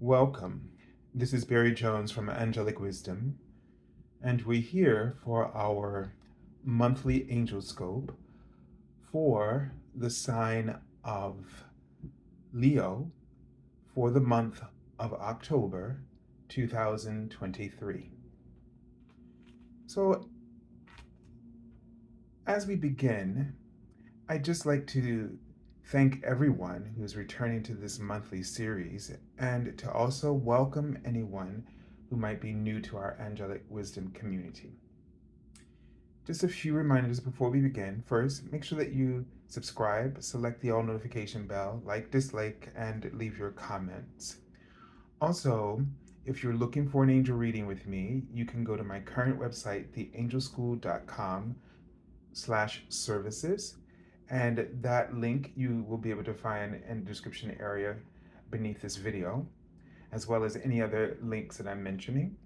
Welcome. This is Barry Jones from Angelic Wisdom, and we're here for our monthly Angelscope for the sign of Leo for the month of October 2023. So, as we begin, I'd just like to thank everyone who's returning to this monthly series and to also welcome anyone who might be new to our Angelic Wisdom community. Just a few reminders before we begin. First, make sure that you subscribe, select the all notification bell, like, dislike, and leave your comments. Also, if you're looking for an angel reading with me, you can go to my current website, theangelschool.com/services, and that link you will be able to find in the description area beneath this video, as well as any other links that I'm mentioning.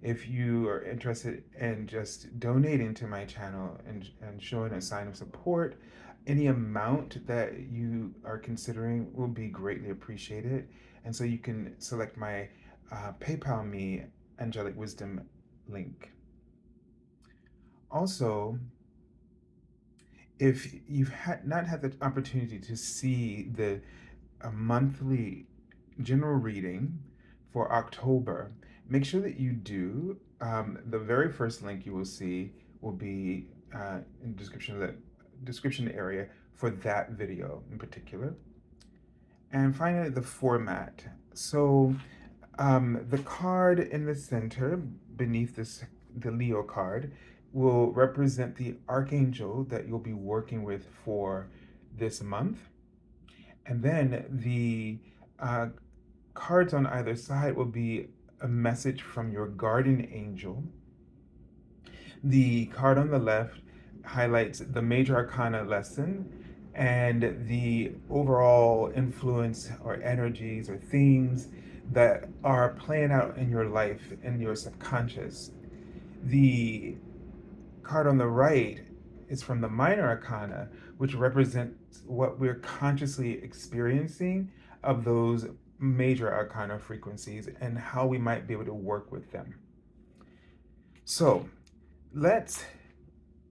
If you are interested in just donating to my channel and showing a sign of support, any amount that you are considering will be greatly appreciated. And so you can select my PayPal Me Angelic Wisdom link. Also, if you've not had the opportunity to see the monthly general reading for October, make sure that you do. The very first link you will see will be in the description area for that video in particular. And finally, the format. So the card in the center beneath the Leo card will represent the archangel that you'll be working with for this month. And then the cards on either side will be a message from your guardian angel. The card on the left highlights the Major Arcana lesson and the overall influence or energies or themes that are playing out in your life, in your subconscious. The card on the right is from the Minor Arcana, which represents what we're consciously experiencing of those Major Arcana frequencies and how we might be able to work with them. So let's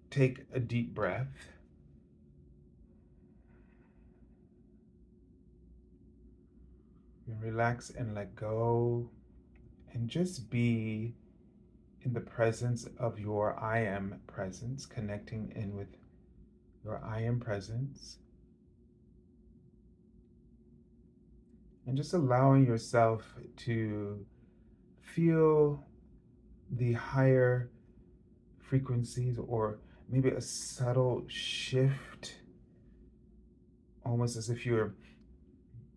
take a deep breath. Relax and let go, and just be in the presence of your I am presence, connecting in with your I am presence, and just allowing yourself to feel the higher frequencies, or maybe a subtle shift, almost as if you're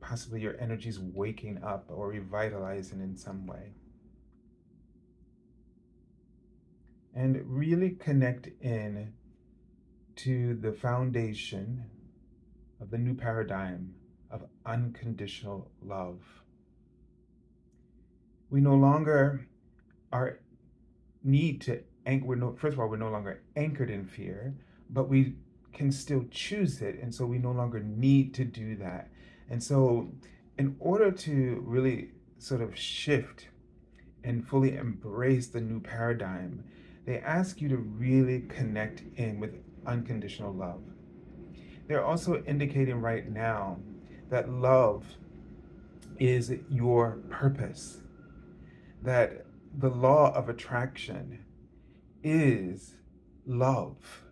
possibly your energy's waking up or revitalizing in some way. And really connect in to the foundation of the new paradigm of unconditional love. We no longer are need to first of all, we're no longer anchored in fear, but we can still choose it, and so we no longer need to do that. And so in order to really sort of shift and fully embrace the new paradigm, they ask you to really connect in with unconditional love. They're also indicating right now that love is your purpose, that the law of attraction is love.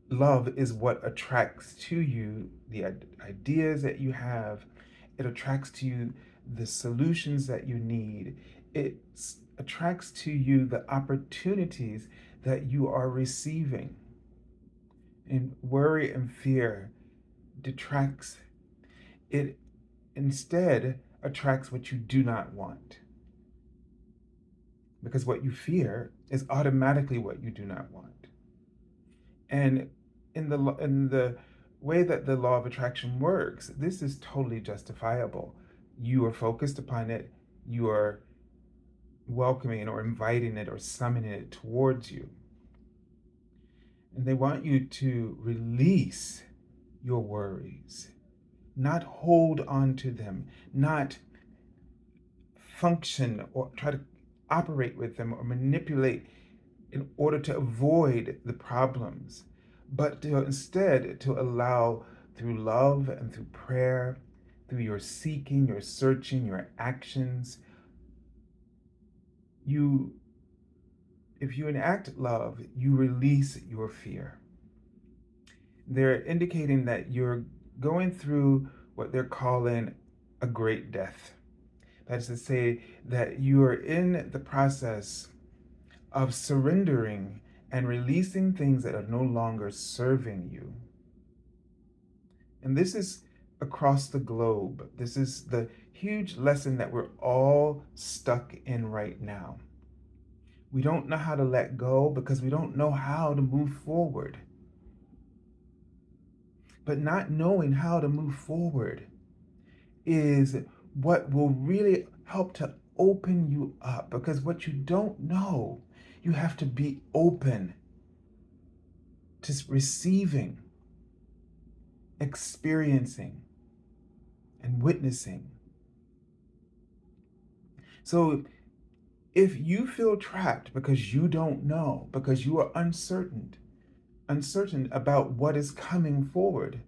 Love is what attracts to you the ideas that you have. It attracts to you the solutions that you need. It attracts to you the opportunities that you are receiving. And worry and fear detracts. It instead attracts what you do not want. Because what you fear is automatically what you do not want. And in the way that the law of attraction works, this is totally justifiable. You are focused upon it, you are welcoming or inviting it or summoning it towards you. And they want you to release your worries, not hold on to them, not function or try to operate with them or manipulate in order to avoid the problems, but to instead to allow through love and through prayer, through your seeking, your searching, your actions, you if you enact love, you release your fear. They're indicating that you're going through what they're calling a great death. That is to say, that you are in the process of surrendering and releasing things that are no longer serving you. And this is across the globe. This is the huge lesson that we're all stuck in right now. We don't know how to let go because we don't know how to move forward. But not knowing how to move forward is what will really help to open you up, because what you don't know, you have to be open to receiving, experiencing, and witnessing. So if you feel trapped because you don't know, because you are uncertain about what is coming forward,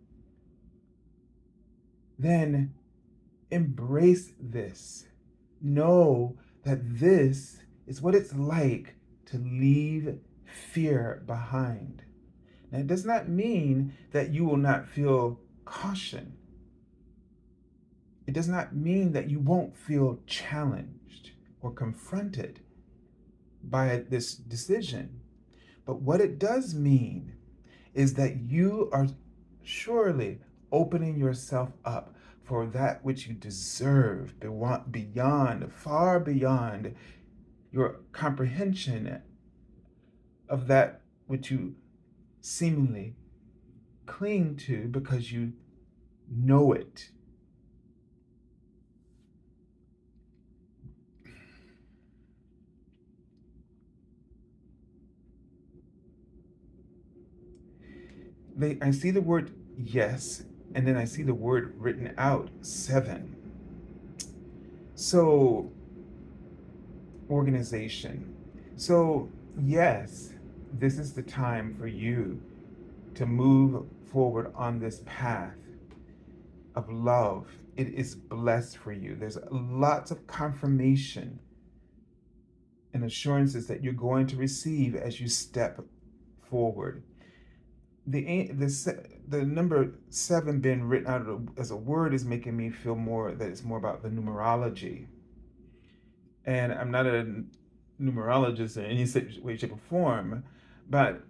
then embrace this. Know that this is what it's like to leave fear behind. Now, it does not mean that you will not feel caution. It does not mean that you won't feel challenged or confronted by this decision. But what it does mean is that you are surely opening yourself up for that which you deserve beyond, far beyond your comprehension of that which you seemingly cling to because you know it. I see the word yes, and then I see the word written out, 7. So, organization. So, yes, this is the time for you to move forward on this path of love. It is blessed for you. There's lots of confirmation and assurances that you're going to receive as you step forward. The number 7 being written out as a word is making me feel more that it's more about the numerology. And I'm not a numerologist in any way, shape, or form, but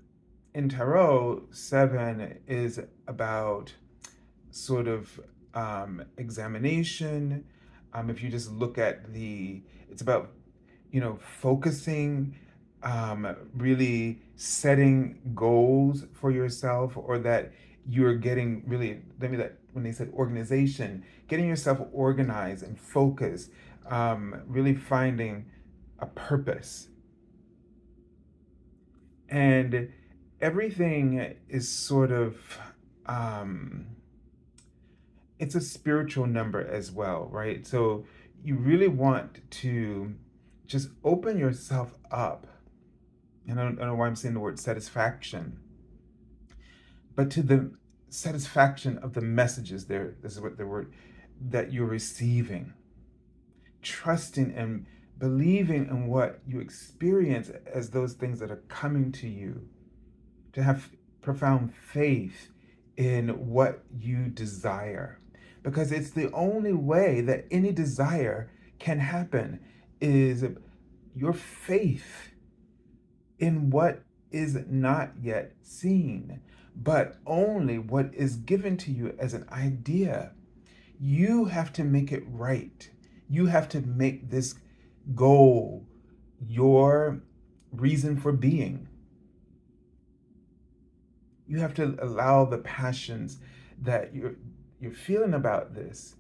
in tarot, 7 is about sort of examination. If you just look at it's about, focusing, really setting goals for yourself, or that you're getting really, maybe that when they said organization, getting yourself organized and focused, really finding a purpose. And everything is sort of, it's a spiritual number as well, right? So you really want to just open yourself up. And I don't know why I'm saying the word satisfaction, but to the satisfaction of the messages there. This is what the word that you're receiving, trusting and believing in what you experience as those things that are coming to you, to have profound faith in what you desire, because it's the only way that any desire can happen is your faith in what is not yet seen, but only what is given to you as an idea. You have to make it right. You have to make this goal your reason for being. You have to allow the passions that you're feeling about this,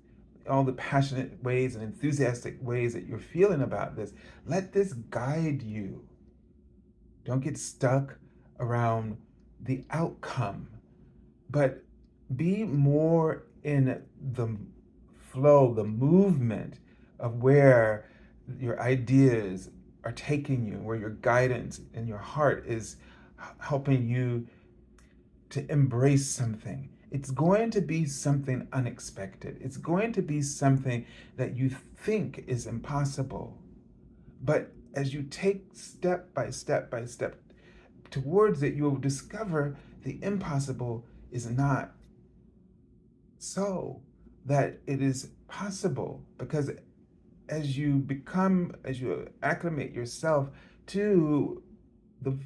all the passionate ways and enthusiastic ways that you're feeling about this. Let this guide you. Don't get stuck around the outcome, but be more in the flow, the movement of where your ideas are taking you, where your guidance and your heart is helping you to embrace something. It's going to be something unexpected. It's going to be something that you think is impossible. But as you take step by step by step towards it, you'll discover the impossible is not so, that it is possible. Because as you acclimate yourself to the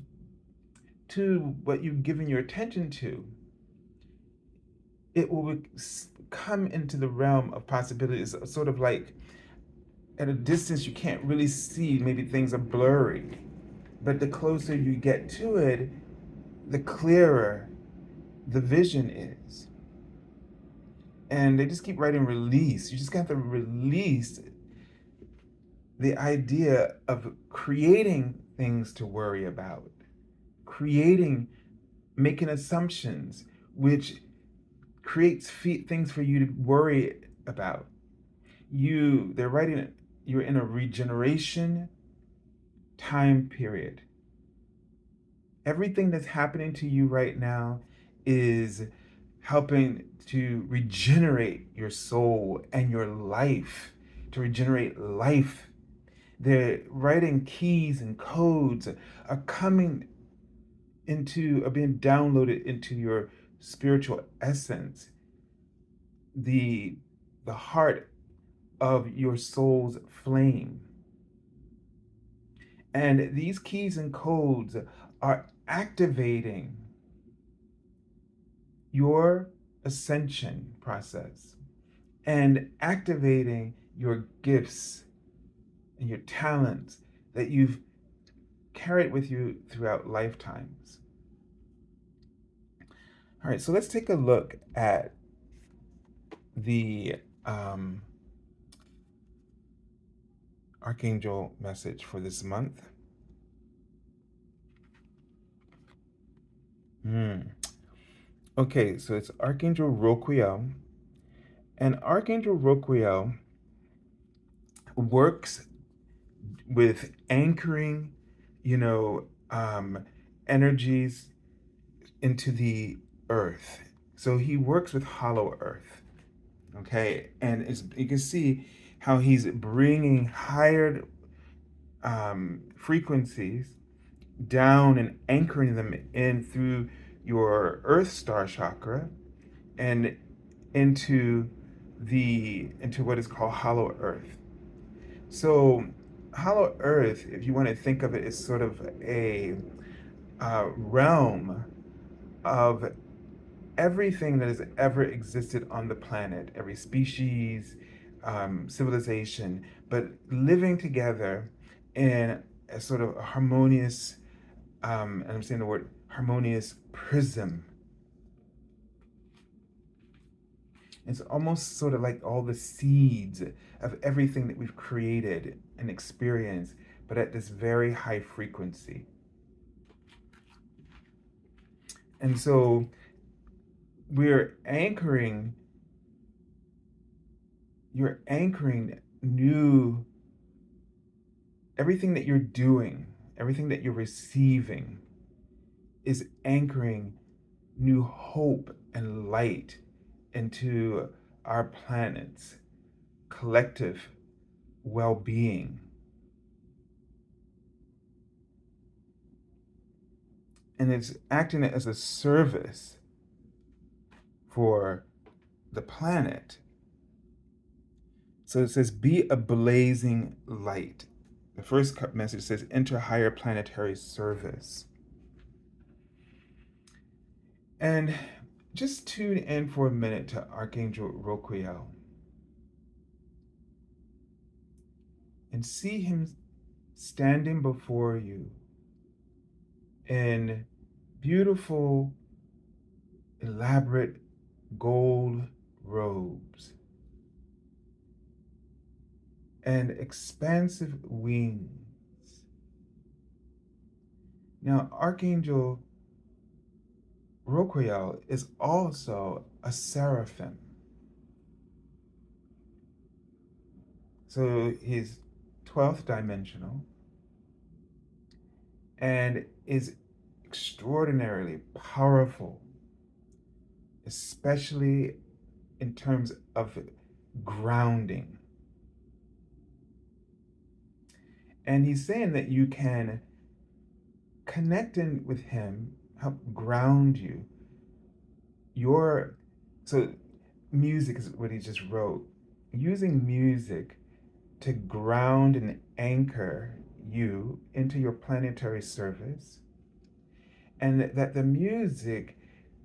to what you've given your attention to, it will come into the realm of possibilities, sort of like at a distance you can't really see, maybe things are blurry, but the closer you get to it, the clearer the vision is. And they just keep writing release. You just got to release the idea of creating things to worry about, creating, making assumptions, which creates things for you to worry about. They're writing, you're in a regeneration time period. Everything that's happening to you right now is helping to regenerate your soul and your life, to regenerate life. They're writing keys and codes are coming are being downloaded into your spiritual essence, the heart of your soul's flame. And these keys and codes are activating your ascension process and activating your gifts and your talents that you've carried with you throughout lifetimes. All right, so let's take a look at the Archangel message for this month. Okay, so it's Archangel Roquiel. And Archangel Roquiel works with anchoring, energies into the earth. So he works with hollow earth. Okay, and you can see how he's bringing higher frequencies down and anchoring them in through your earth star chakra and into what is called hollow earth. So hollow earth, if you want to think of it, is sort of a realm of everything that has ever existed on the planet, every species, civilization, but living together in a sort of harmonious, and I'm saying the word harmonious prism. It's almost sort of like all the seeds of everything that we've created and experienced, but at this very high frequency. And so you're anchoring everything that you're doing, everything that you're receiving is anchoring new hope and light into our planet's collective well-being. And it's acting as a service for the planet. So it says, be a blazing light. The first message says, enter higher planetary service. And just tune in for a minute to Archangel Roquiel and see him standing before you in beautiful, elaborate gold robes and expansive wings. Now, Archangel Roquiel is also a seraphim. So he's 12th dimensional and is extraordinarily powerful, especially in terms of grounding. And he's saying that you can connect in with him, help ground you. So music is what he just wrote. Using music to ground and anchor you into your planetary surface, and that the music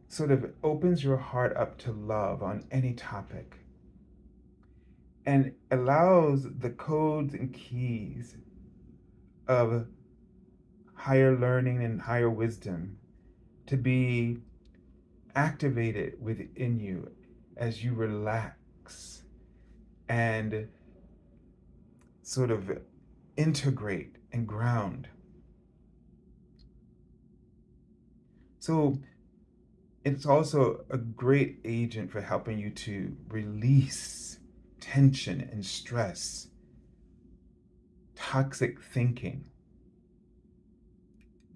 sort of opens your heart up to love on any topic and allows the codes and keys of higher learning and higher wisdom to be activated within you as you relax and sort of integrate and ground. So it's also a great agent for helping you to release tension and stress, toxic thinking,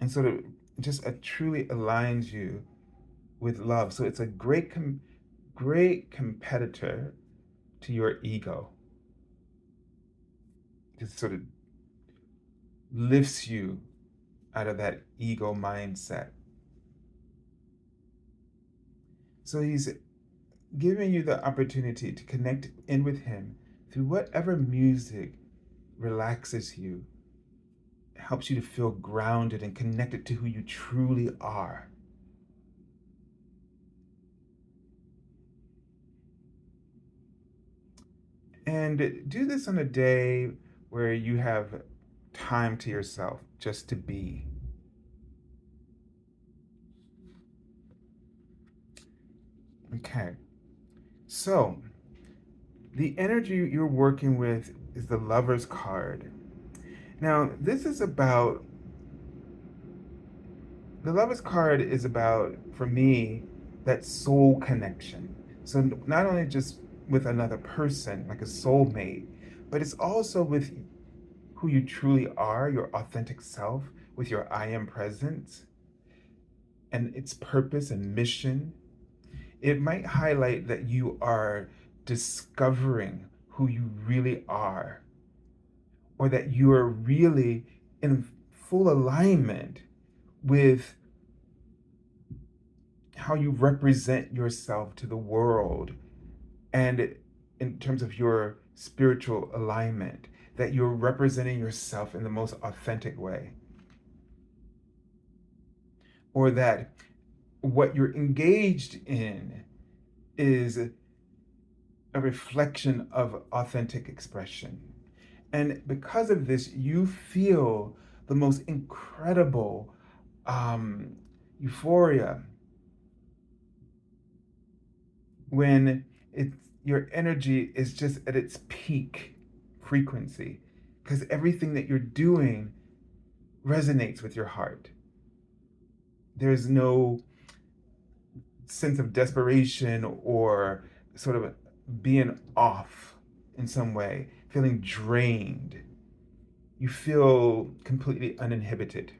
and sort of just truly aligns you with love. So it's a great competitor to your ego. It sort of lifts you out of that ego mindset. So he's giving you the opportunity to connect in with him through whatever music relaxes you, helps you to feel grounded and connected to who you truly are. And do this on a day where you have time to yourself just to be. Okay, so the energy you're working with is the Lover's card. Now, the Lover's card is about, for me, that soul connection. So not only just with another person, like a soulmate, but it's also with who you truly are, your authentic self, with your I am presence and its purpose and mission. It might highlight that you are discovering who you really are, or that you are really in full alignment with how you represent yourself to the world, and in terms of your spiritual alignment, that you're representing yourself in the most authentic way, or that what you're engaged in is a reflection of authentic expression. And because of this, you feel the most incredible euphoria when your energy is just at its peak frequency, because everything that you're doing resonates with your heart. There's no sense of desperation or sort of being off in some way, feeling drained. You feel completely uninhibited.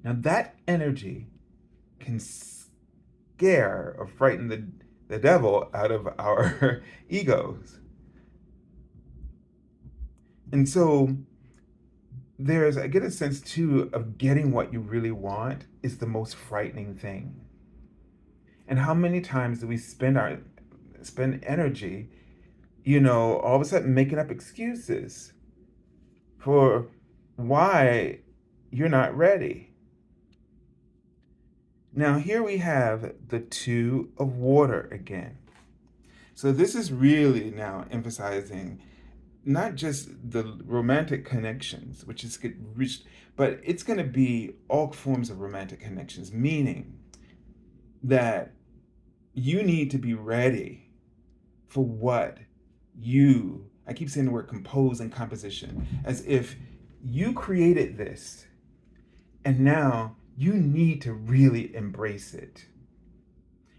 Now, that energy can scare or frighten the devil out of our egos. And so I get a sense too of getting what you really want is the most frightening thing. And how many times do we spend energy, all of a sudden making up excuses for why you're not ready? Now, here we have the Two of Water again. So this is really now emphasizing not just the romantic connections, which is reached, but it's going to be all forms of romantic connections, meaning that you need to be ready for I keep saying the word compose and composition, as if you created this and now you need to really embrace it.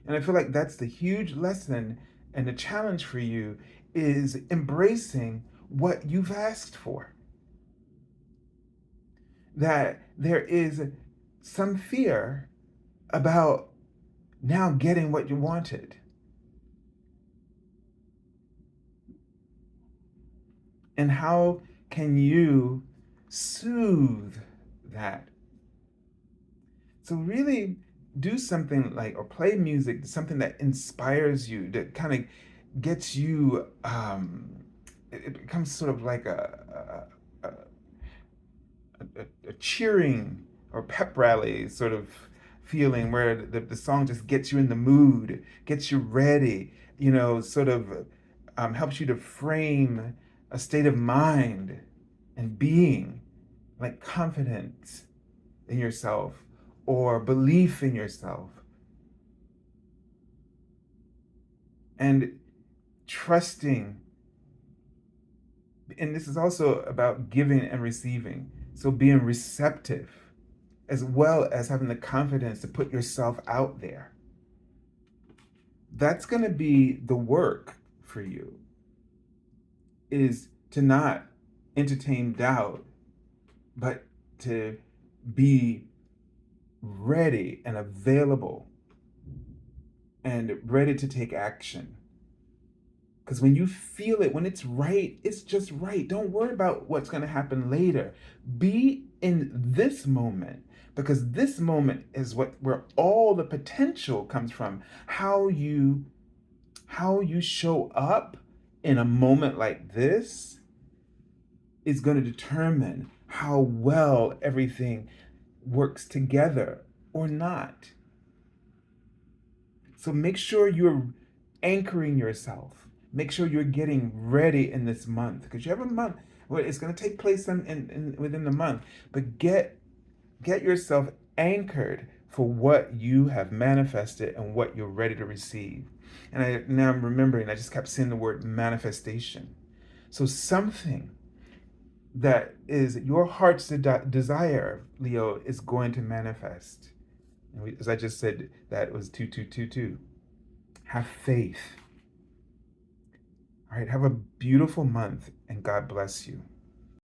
And I feel like that's the huge lesson, and the challenge for you is embracing what you've asked for. That there is some fear about now getting what you wanted. And how can you soothe that? So really do something like, or play music, something that inspires you, that kind of gets you, it becomes sort of like a cheering or pep rally sort of feeling, where the song just gets you in the mood, gets you ready, sort of helps you to frame a state of mind and being, like confidence in yourself or belief in yourself. And trusting. And this is also about giving and receiving. So being receptive, as well as having the confidence to put yourself out there. That's going to be the work for you, is to not entertain doubt, but to be ready and available and ready to take action. Because when you feel it, when it's right, it's just right. Don't worry about what's going to happen later. Be in this moment, because this moment is where all the potential comes from. How you show up in a moment like this is going to determine how well everything works together or not. So make sure you're anchoring yourself. Make sure you're getting ready in this month, because you have a month. Well, it's going to take place within the month, but get yourself anchored for what you have manifested and what you're ready to receive. And now I'm remembering, I just kept saying the word manifestation. So something that is your heart's desire, Leo, is going to manifest. And as I just said, that was 2222. Have faith. All right, have a beautiful month, and God bless you.